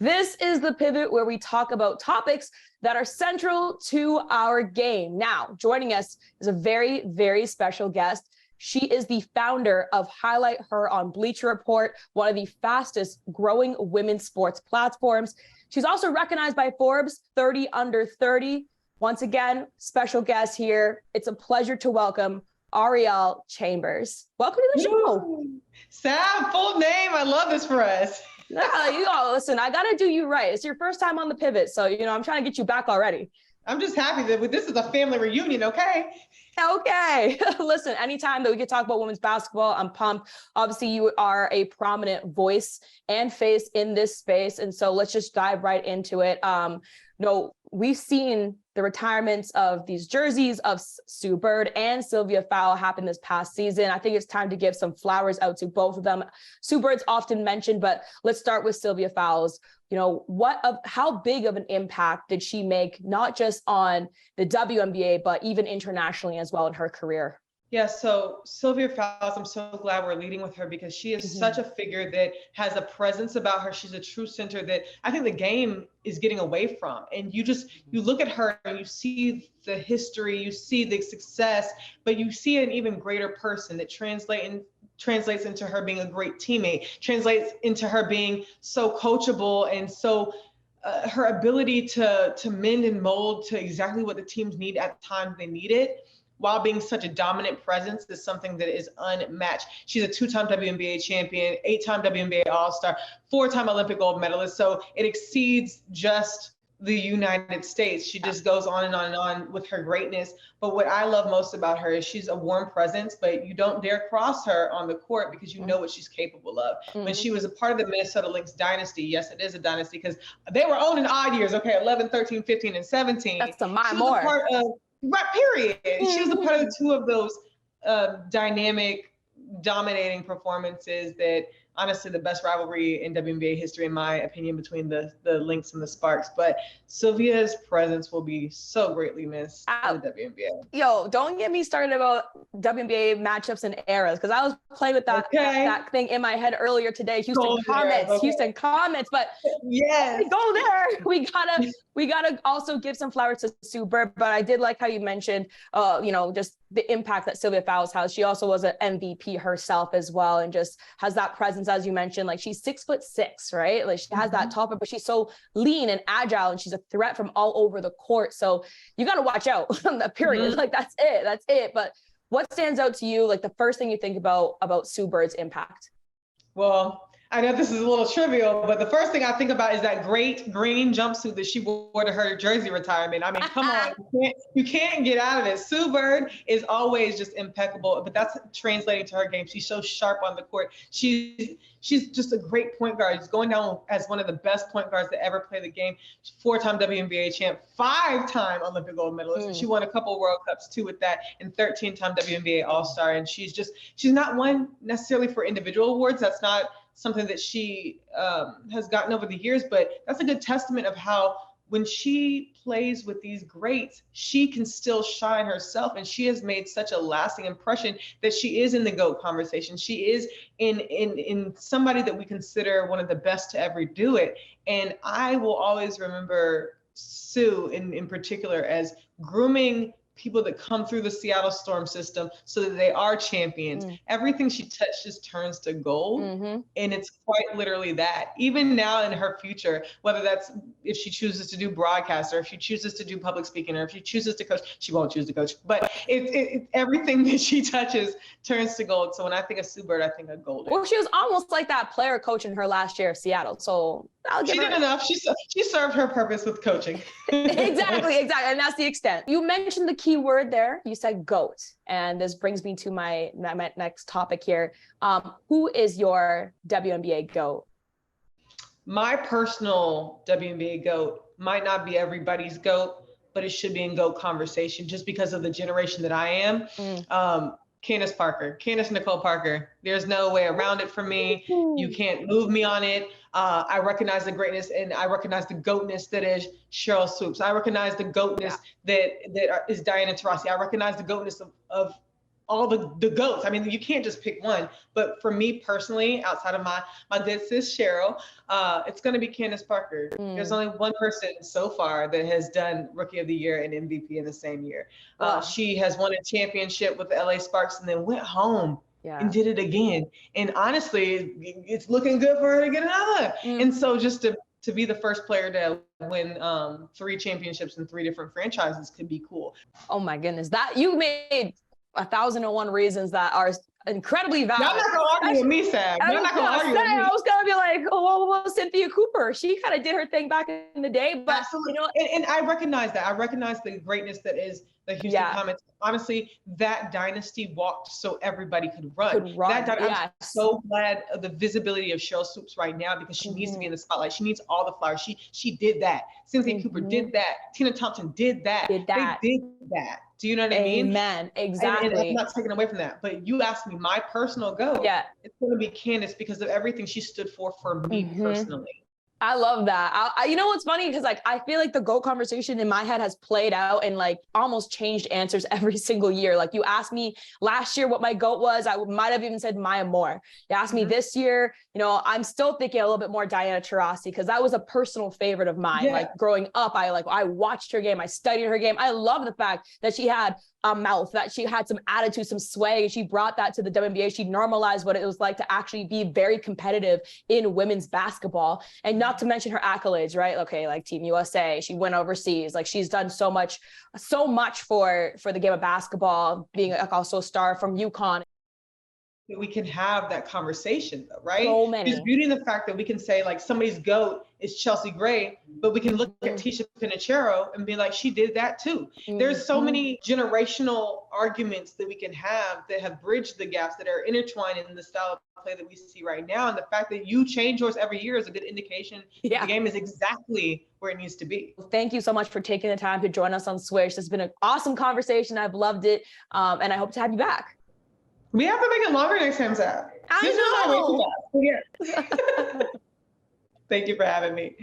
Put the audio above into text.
This is the pivot where we talk about topics that are central to our game. Now, joining us is a very, very special guest. She is the founder of Highlight Her on Bleacher Report, one of the fastest growing women's sports platforms. She's also recognized by Forbes 30 Under 30. Once again, special guest here. It's a pleasure to welcome Ariel Chambers. Welcome to the show. Sam, full name. I love this for us. Listen, I got to do you right. It's your first time on the pivot. So, I'm trying to get you back already. I'm just happy that this is a family reunion, okay? Okay. Listen, anytime that we can talk about women's basketball, I'm pumped. Obviously, you are a prominent voice and face in this space. And so let's just dive right into it. We've seen the retirements of these jerseys of Sue Bird and Sylvia Fowles happen this past season. I think it's time to give some flowers out to both of them. Sue Bird's often mentioned, but let's start with Sylvia Fowles. How big of an impact did she make, not just on the WNBA, but even internationally as well in her career? Yeah, so Sylvia Fowles, I'm so glad we're leading with her because she is such a figure that has a presence about her. She's a true center that I think the game is getting away from. And you look at her and you see the history, you see the success, but you see an even greater person that translates into her being a great teammate, translates into her being so coachable and so her ability to mend and mold to exactly what the teams need at the time they need it, while being such a dominant presence, is something that is unmatched. She's a 2-time WNBA champion, 8-time WNBA All-Star, 4-time Olympic gold medalist. So it exceeds just the United States. She just goes on and on and on with her greatness. But what I love most about her is she's a warm presence, but you don't dare cross her on the court because you know what she's capable of. When she was a part of the Minnesota Lynx dynasty, yes, it is a dynasty because they were owned in odd years, 11, 13, 15, and 17. That's a mile more. Right, period. She was a part of two of those dynamic, dominating performances that, honestly, the best rivalry in WNBA history, in my opinion, between the Lynx and the Sparks. But Sylvia's presence will be so greatly missed in the WNBA. Yo, don't get me started about WNBA matchups and eras, because I was playing with that thing in my head earlier today. Houston Comets, but yes, go there. We gotta also give some flowers to Sue Bird. But I did like how you mentioned, just the impact that Sylvia Fowles has. She also was an MVP herself as well, and just has that presence, as you mentioned. Like, she's 6'6", right? Like, she has that topper, but she's so lean and agile, and she's a threat from all over the court. So you got to watch out. Period. Like, that's it. But what stands out to you, like the first thing you think about Sue Bird's impact? Well, I know this is a little trivial, but the first thing I think about is that great green jumpsuit that she wore to her jersey retirement. I mean, come on, you can't get out of it. Sue Bird is always just impeccable, but that's translating to her game. She's so sharp on the court. She's just a great point guard. She's going down as one of the best point guards to ever play the game. 4-time WNBA champ, 5-time Olympic gold medalist. And she won a couple World Cups too with that, and 13-time WNBA All-Star. And she's not one necessarily for individual awards. That's not something that she has gotten over the years, but that's a good testament of how when she plays with these greats, she can still shine herself. And she has made such a lasting impression that she is in the GOAT conversation. She is in somebody that we consider one of the best to ever do it. And I will always remember Sue in particular as grooming people that come through the Seattle Storm system so that they are champions. Everything she touches turns to gold. And it's quite literally that. Even now in her future, whether that's if she chooses to do broadcast, or if she chooses to do public speaking, or if she chooses to coach, she won't choose to coach, but everything that she touches turns to gold. So when I think of Sue Bird, I think of gold. Well, she was almost like that player coach in her last year of Seattle. So she did enough. She served her purpose with coaching. Exactly. And that's the extent. You mentioned the key word there. You said GOAT. And this brings me to my next topic here. Who is your WNBA GOAT? My personal WNBA GOAT might not be everybody's GOAT, but it should be in GOAT conversation just because of the generation that I am. Candace Nicole Parker. There's no way around it for me. You can't move me on it. I recognize the greatness, and I recognize the GOATness that is Cheryl Swoops. I recognize the GOATness that is Diana Taurasi. I recognize the GOATness of all the GOATs. I mean, you can't just pick one. But for me personally, outside of my good sis Cheryl, it's going to be Candace Parker. There's only one person so far that has done Rookie of the Year and MVP in the same year. Wow. She has won a championship with the LA Sparks and then went home and Yeah. did it again. And honestly, it's looking good for her to get another. And so just to be the first player to win 3 championships in 3 different franchises could be cool. Oh my goodness, that you made 1,001 reasons that are incredibly valid. Y'all not gonna argue with me, Sam. Y'all not gonna argue with me. I was gonna be like, oh, well, Cynthia Cooper, she kind of did her thing back in the day, but absolutely. You know, and I recognize that. I recognize the greatness that is the Houston Comets. Honestly, that dynasty walked so everybody could run. I'm so glad of the visibility of Cheryl Swoops right now because she needs to be in the spotlight. She needs all the flowers. She did that. Cynthia Cooper did that. Tina Thompson did that. They did that. Do you know what I mean? Amen. Exactly. And I'm not taking away from that. But you asked me my personal goal. Yeah. It's going to be Candace because of everything she stood for me personally. I love that. You know what's funny? Because like I feel like the GOAT conversation in my head has played out and like almost changed answers every single year. Like you asked me last year what my GOAT was, I might have even said Maya Moore. You asked me this year, you know, I'm still thinking a little bit more Diana Taurasi because that was a personal favorite of mine. Like growing up, I watched her game, I studied her game. I love the fact that she had a mouth, that she had some attitude, some sway. She brought that to the WNBA. She normalized what it was like to actually be very competitive in women's basketball, and not to mention her accolades, right? Okay, like Team USA, she went overseas. Like she's done so much for the game of basketball, being also a star from UConn. We can have that conversation though, right? So many. There's beauty in the fact that we can say like somebody's GOAT is Chelsea Gray, but we can look at Tisha Pinachero and be like, she did that too. There's so many generational arguments that we can have that have bridged the gaps that are intertwined in the style of play that we see right now. And the fact that you change yours every year is a good indication the game is exactly where it needs to be. Thank you so much for taking the time to join us on Swish. This has been an awesome conversation. I've loved it. And I hope to have you back. We have to make it longer next time, Sam. I know. Thank you for having me.